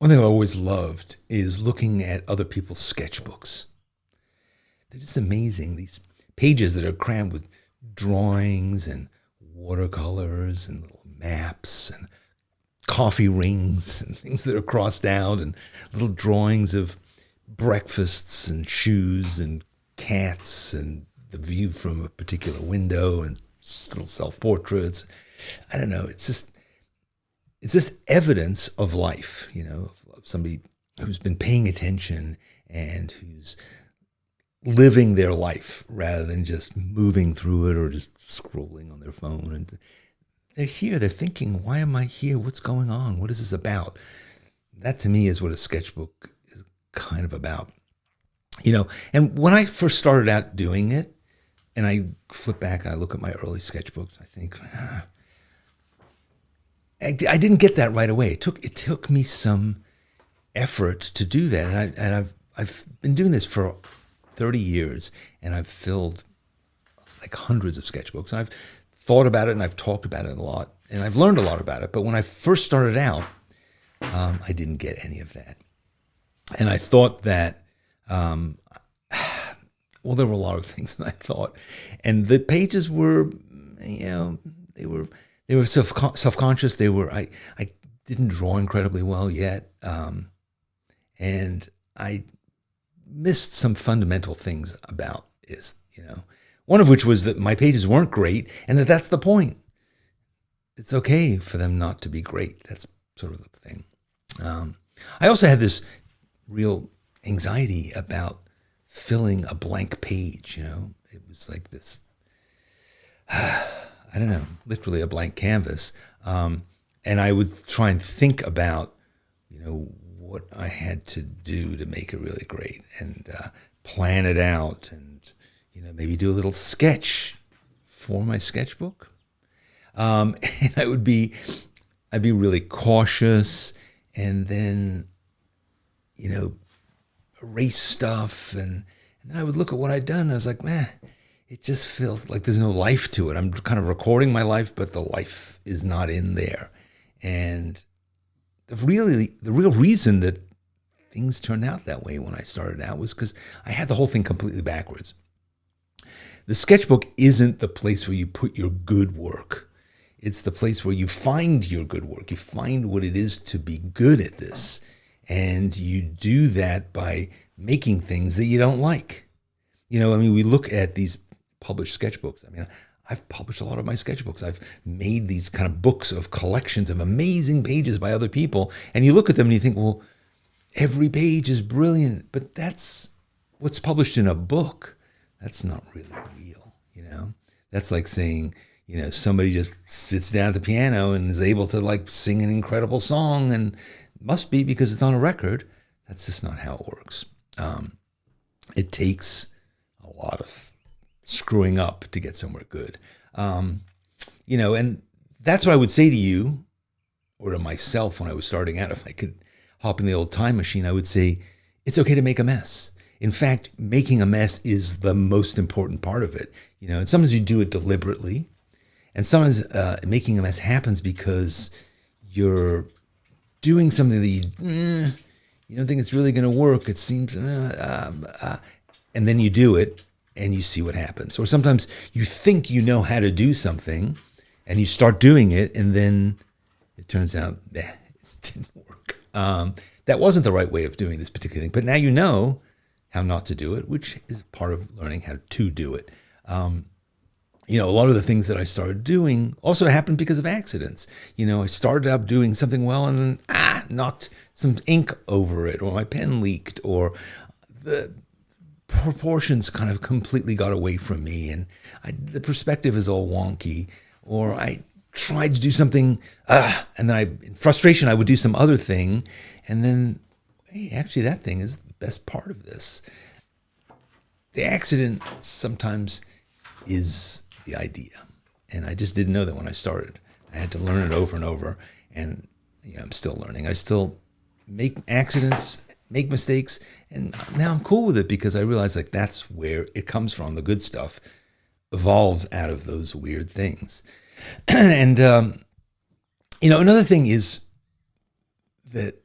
One thing I've always loved is looking at other people's sketchbooks. They're just amazing. These pages that are crammed with drawings and watercolors and little maps and coffee rings and things that are crossed out and little drawings of breakfasts and shoes and cats and the view from a particular window and little self-portraits. I don't know. It's just evidence of life, of somebody who's been paying attention and who's living their life rather than just moving through it or just scrolling on their phone. And they're here. They're thinking, why am I here? What's going on? What is this about? That to me is what a sketchbook is kind of about. And when I first started out doing it, and I flip back and I look at my early sketchbooks, I think, I didn't get that right away. It took me some effort to do that, and I've been doing this for 30 years, and I've filled like hundreds of sketchbooks, and I've thought about it and I've talked about it a lot, and I've learned a lot about it. But when I first started out, I didn't get any of that, and I thought that, well, there were a lot of things that I thought, and the pages were, they were self-conscious. I didn't draw incredibly well yet, and I missed some fundamental things about this. One of which was that my pages weren't great, and that's the point. It's okay for them not to be great. That's sort of the thing. I also had this real anxiety about filling a blank page. It was like this. I don't know, literally a blank canvas. And I would try and think about, what I had to do to make it really great and plan it out and, maybe do a little sketch for my sketchbook. And I'd be really cautious and then, erase stuff. And then I would look at what I'd done and I was like, man, it just feels like there's no life to it. I'm kind of recording my life, but the life is not in there. And the real reason that things turned out that way when I started out was because I had the whole thing completely backwards. The sketchbook isn't the place where you put your good work. It's the place where you find your good work. You find what it is to be good at this. And you do that by making things that you don't like. We look at these published sketchbooks. I've published a lot of my sketchbooks. I've made these kind of books of collections of amazing pages by other people. And you look at them and you think, well, every page is brilliant, but that's what's published in a book. That's not really real, That's like saying, somebody just sits down at the piano and is able to sing an incredible song, and it must be because it's on a record. That's just not how it works. It takes a lot of screwing up to get somewhere good. And that's what I would say to you or to myself when I was starting out. If I could hop in the old time machine, I would say it's okay to make a mess. In fact, making a mess is the most important part of it. And sometimes you do it deliberately, and sometimes making a mess happens because you're doing something that you don't think it's really going to work. It seems, and then you do it and you see what happens. Or sometimes you think you know how to do something and you start doing it, and then it turns out, it didn't work. That wasn't the right way of doing this particular thing. But now you know how not to do it, which is part of learning how to do it. A lot of the things that I started doing also happened because of accidents. I started out doing something well and then knocked some ink over it, or my pen leaked, or the proportions kind of completely got away from me, and the perspective is all wonky, or I tried to do something, and then in frustration, I would do some other thing, and then, hey, actually that thing is the best part of this. The accident sometimes is the idea, and I just didn't know that when I started. I had to learn it over and over, and I'm still learning. I still make accidents, make mistakes, and now I'm cool with it because I realize that's where it comes from. The good stuff evolves out of those weird things. And, another thing is that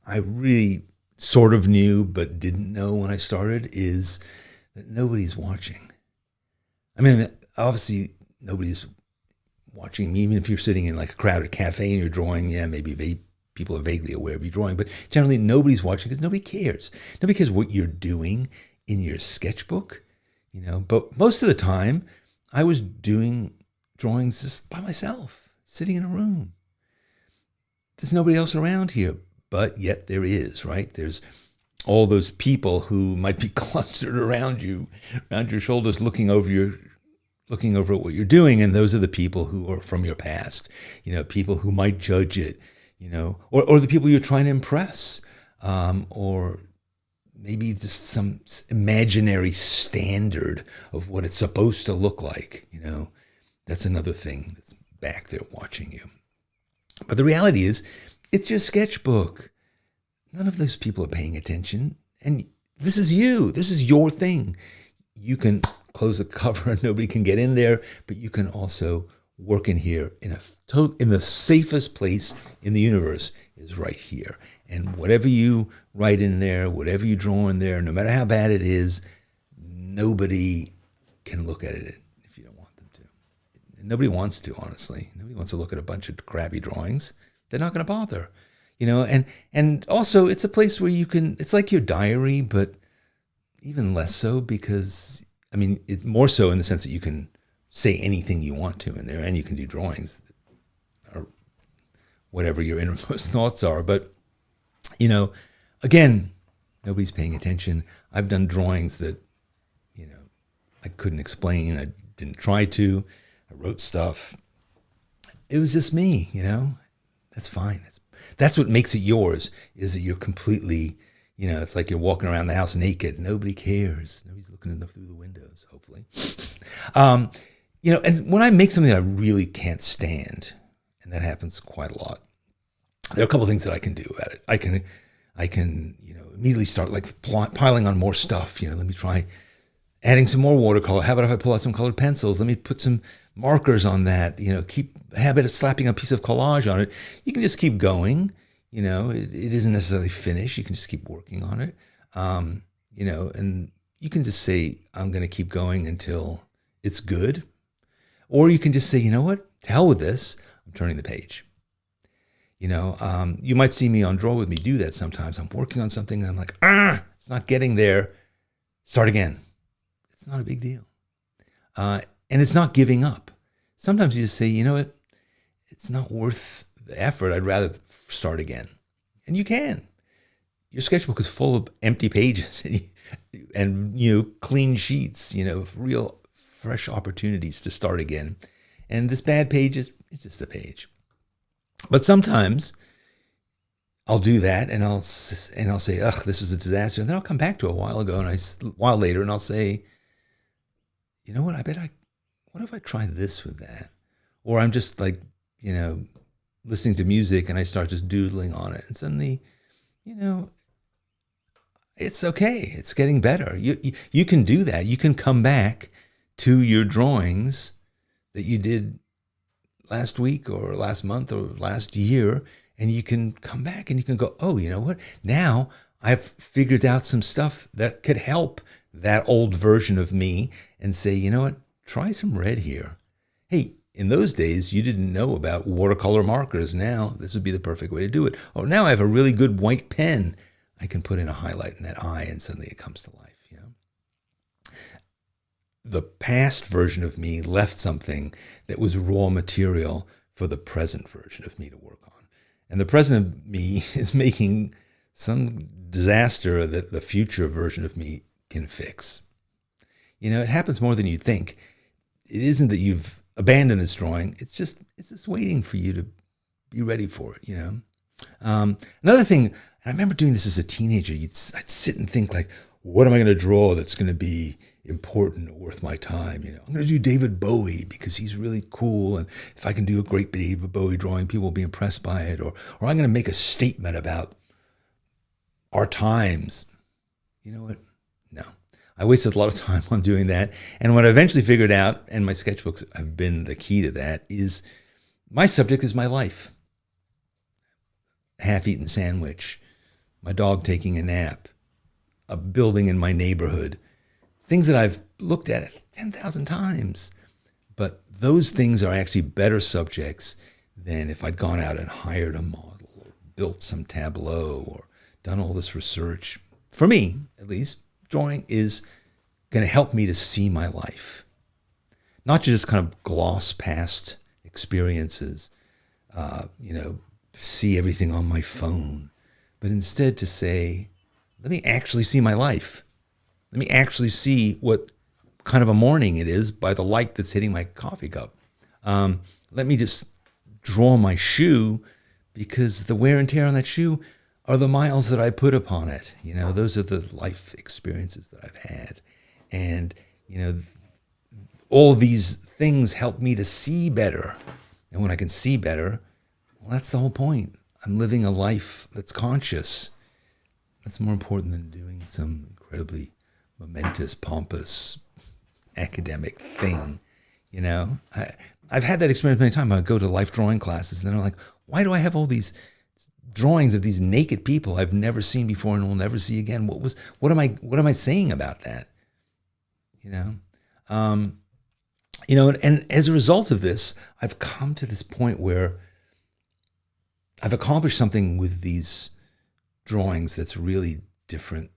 I really sort of knew but didn't know when I started is that nobody's watching. I mean, obviously nobody's watching me, even if you're sitting in like a crowded cafe and you're drawing. Yeah, maybe people are vaguely aware of you drawing, but generally nobody's watching because nobody cares. Nobody cares what you're doing in your sketchbook, But most of the time, I was doing drawings just by myself, sitting in a room. There's nobody else around here, but yet there is, right? There's all those people who might be clustered around you, around your shoulders, looking over what you're doing, and those are the people who are from your past, people who might judge it, or the people you're trying to impress, or maybe just some imaginary standard of what it's supposed to look like, That's another thing that's back there watching you. But the reality is, it's your sketchbook. None of those people are paying attention, and this is you. This is your thing. You can close the cover and nobody can get in there, but you can also work in here in the safest place in the universe is right here. And whatever you write in there, whatever you draw in there, no matter how bad it is, nobody can look at it if you don't want them to. Nobody wants to, honestly. Nobody wants to look at a bunch of crappy drawings. They're not going to bother, and also it's a place where you can, it's like your diary, but even less so because, it's more so in the sense that you can say anything you want to in there, and you can do drawings or whatever your innermost thoughts are. But, again, nobody's paying attention. I've done drawings that, I couldn't explain. I didn't try to. I wrote stuff. It was just me, That's fine. That's what makes it yours, is that you're completely, it's like you're walking around the house naked. Nobody cares. Nobody's looking through the windows, hopefully. And when I make something that I really can't stand, and that happens quite a lot, there are a couple of things that I can do about it. I can, immediately start like piling on more stuff. Let me try adding some more watercolor. How about if I pull out some colored pencils? Let me put some markers on that. Keep a habit of slapping a piece of collage on it. You can just keep going. It isn't necessarily finished. You can just keep working on it. And you can just say, I'm going to keep going until it's good. Or you can just say, you know what? To hell with this. I'm turning the page. You might see me on Draw With Me do that sometimes. I'm working on something and I'm like, it's not getting there. Start again. It's not a big deal. And it's not giving up. Sometimes you just say, you know what? It's not worth the effort. I'd rather start again. And you can. Your sketchbook is full of empty pages and clean sheets, real fresh opportunities to start again. And this bad page it's just a page. But sometimes I'll do that and I'll say, ugh, this is a disaster. And then I'll come back to it a while later and I'll say, you know what? What if I try this with that? Or I'm just like, listening to music and I start just doodling on it. And suddenly, it's okay. It's getting better. You can do that. You can come back to your drawings that you did last week or last month or last year, and you can come back and you can go, oh, you know what? Now I've figured out some stuff that could help that old version of me, and say, you know what? Try some red here. Hey, in those days, you didn't know about watercolor markers. Now this would be the perfect way to do it. Oh, now I have a really good white pen. I can put in a highlight in that eye and suddenly it comes to life. The past version of me left something that was raw material for the present version of me to work on. And the present of me is making some disaster that the future version of me can fix. It happens more than you'd think. It isn't that you've abandoned this drawing. It's just waiting for you to be ready for it, Another thing, and I remember doing this as a teenager, I'd sit and think like, what am I going to draw that's going to be important or worth my time? I'm going to do David Bowie because he's really cool. And if I can do a great David Bowie drawing, people will be impressed by it. Or I'm going to make a statement about our times. You know what? No. I wasted a lot of time on doing that. And what I eventually figured out, and my sketchbooks have been the key to that, is my subject is my life. Half-eaten sandwich, my dog taking a nap, a building in my neighborhood, things that I've looked at 10,000 times. But those things are actually better subjects than if I'd gone out and hired a model or built some tableau or done all this research. For me, at least, drawing is going to help me to see my life, not to just kind of gloss past experiences, see everything on my phone, but instead to say, let me actually see my life. Let me actually see what kind of a morning it is by the light that's hitting my coffee cup. Let me just draw my shoe, because the wear and tear on that shoe are the miles that I put upon it. Those are the life experiences that I've had. And, all these things help me to see better. And when I can see better, well, that's the whole point. I'm living a life that's conscious. That's more important than doing some incredibly momentous, pompous, academic thing. I've had that experience many times. I go to life drawing classes, and then I'm like, why do I have all these drawings of these naked people I've never seen before and will never see again? What am I saying about that? And as a result of this, I've come to this point where I've accomplished something with these drawings that's really different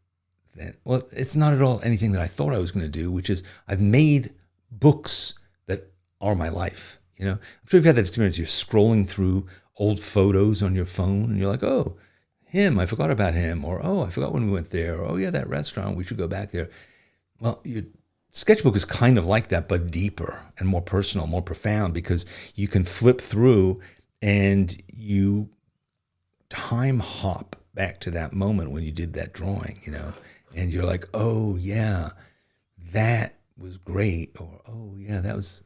than, well, it's not at all anything that I thought I was going to do, which is I've made books that are my life. I'm sure you've had that experience. You're scrolling through old photos on your phone and you're like, oh, I forgot about him. Or, oh, I forgot when we went there. Or, oh yeah, that restaurant, we should go back there. Well, your sketchbook is kind of like that, but deeper and more personal, more profound, because you can flip through and you time hop back to that moment when you did that drawing, and you're like, oh yeah, that was great. Or, oh yeah, that was,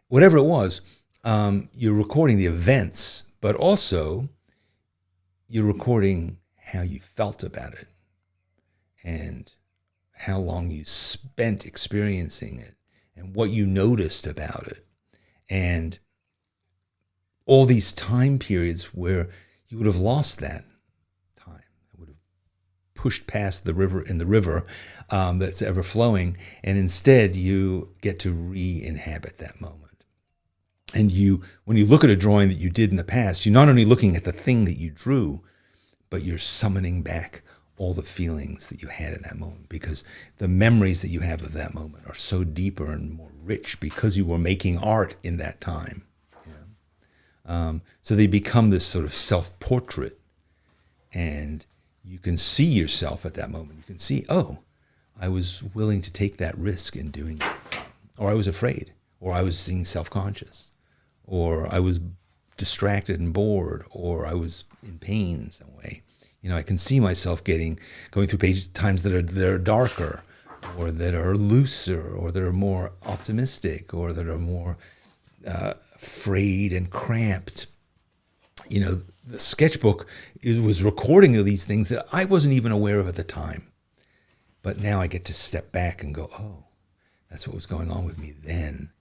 whatever it was. You're recording the events, but also you're recording how you felt about it and how long you spent experiencing it and what you noticed about it. And all these time periods where you would have lost that time. It would have pushed past the river that's ever flowing. And instead you get to re-inhabit that moment. And when you look at a drawing that you did in the past, you're not only looking at the thing that you drew, but you're summoning back all the feelings that you had at that moment, because the memories that you have of that moment are so deeper and more rich because you were making art in that time. So they become this sort of self-portrait, and you can see yourself at that moment. You can see, oh, I was willing to take that risk in doing it, or I was afraid, or I was being self-conscious, or I was distracted and bored, or I was in pain in some way. I can see myself going through times that are darker, or that are looser, or that are more optimistic, or that are more frayed and cramped. The sketchbook was recording of these things that I wasn't even aware of at the time. But now I get to step back and go, oh, that's what was going on with me then.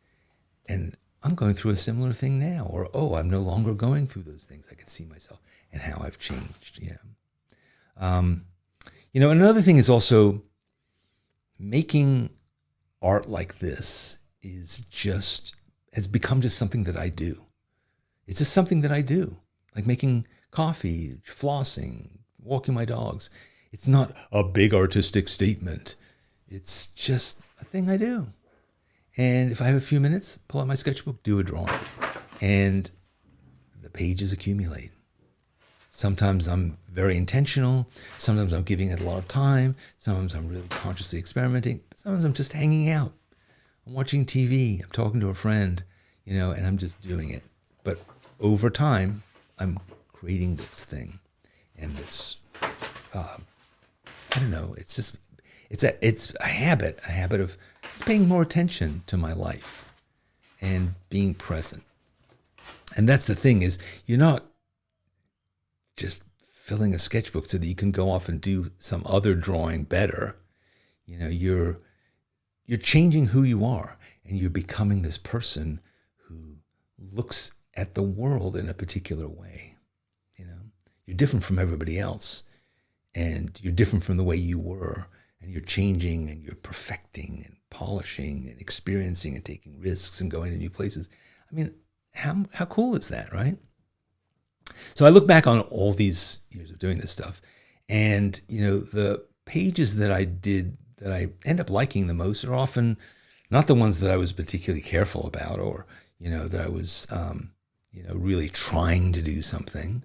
And I'm going through a similar thing now. Or, oh, I'm no longer going through those things. I can see myself and how I've changed. Yeah. Another thing is also making art like this has become just something that I do. It's just something that I do, like making coffee, flossing, walking my dogs. It's not a big artistic statement. It's just a thing I do. And if I have a few minutes, pull out my sketchbook, do a drawing, and the pages accumulate. Sometimes I'm very intentional. Sometimes I'm giving it a lot of time. Sometimes I'm really consciously experimenting. Sometimes I'm just hanging out. I'm watching TV. I'm talking to a friend, and I'm just doing it. But over time, I'm creating this thing, and this, I don't know. It's a habit of just paying more attention to my life and being present. And that's the thing, is you're not just filling a sketchbook so that you can go off and do some other drawing better. You're changing who you are, and you're becoming this person who looks at the world in a particular way. You're different from everybody else. and you're different from the way you were, and you're changing and you're perfecting and polishing and experiencing and taking risks and going to new places. I mean, how cool is that, right? So I look back on all these years of doing this stuff, and the pages that I did that I end up liking the most are often not the ones that I was particularly careful about, or that I was really trying to do something.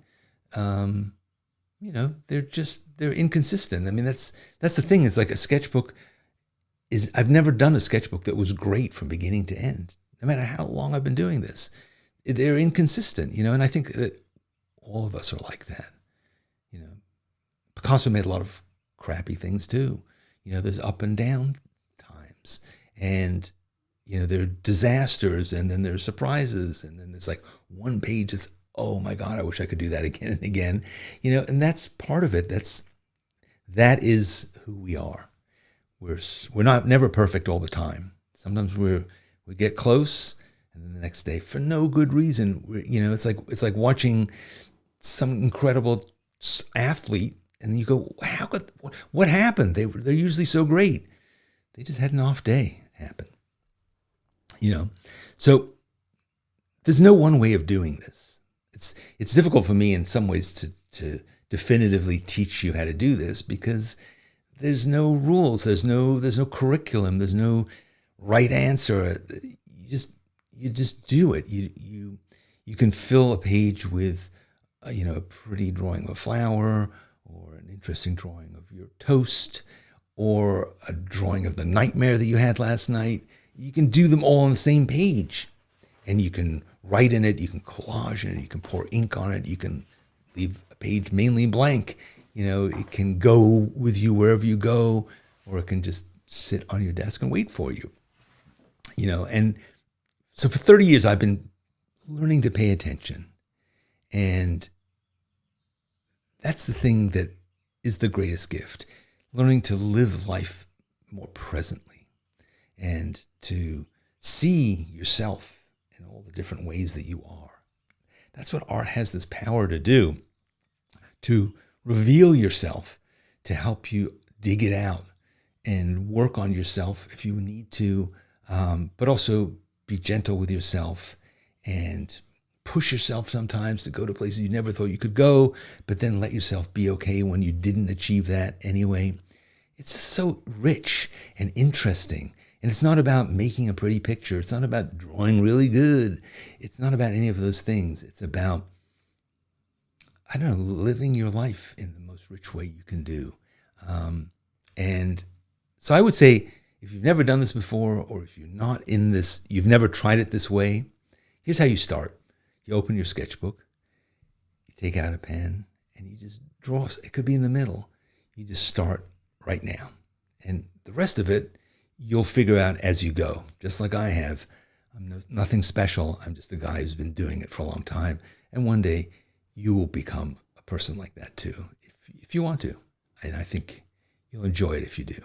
They're inconsistent. I mean, that's the thing. It's like a sketchbook I've never done a sketchbook that was great from beginning to end, no matter how long I've been doing this. They're inconsistent, and I think that all of us are like that. Picasso made a lot of crappy things too. There's up and down times, and there are disasters, and then there's surprises, and then there's like one page that's, oh my God, I wish I could do that again and again. And that's part of it. That is who we are. We're never perfect all the time. Sometimes we get close, and then the next day, for no good reason, it's like watching some incredible athlete, and you go, what happened? They're usually so great. They just had an off day happen. So there's no one way of doing this. It's difficult for me in some ways to definitively teach you how to do this, because there's no rules, there's no curriculum, there's no right answer. You just do it. You can fill a page with a pretty drawing of a flower, or an interesting drawing of your toast, or a drawing of the nightmare that you had last night. You can do them all on the same page, and you can write in it, you can collage in it, you can pour ink on it, you can leave a page mainly blank. It can go with you wherever you go, or it can just sit on your desk and wait for you. And so for 30 years, I've been learning to pay attention. And that's the thing that is the greatest gift. Learning to live life more presently, and to see yourself in all the different ways that you are. That's what art has this power to do, to reveal yourself, to help you dig it out and work on yourself if you need to, but also be gentle with yourself and push yourself sometimes to go to places you never thought you could go, but then let yourself be okay when you didn't achieve that anyway. It's so rich and interesting. And it's not about making a pretty picture. It's not about drawing really good. It's not about any of those things. It's about, living your life in the most rich way you can do. And so I would say, if you've never done this before, or if you're not in this, you've never tried it this way, here's how you start. You open your sketchbook, you take out a pen, and you just draw. It could be in the middle. You just start right now. And the rest of it, you'll figure out as you go, just like I have. I'm nothing special. I'm just a guy who's been doing it for a long time. And one day, you will become a person like that too, if you want to. And I think you'll enjoy it if you do.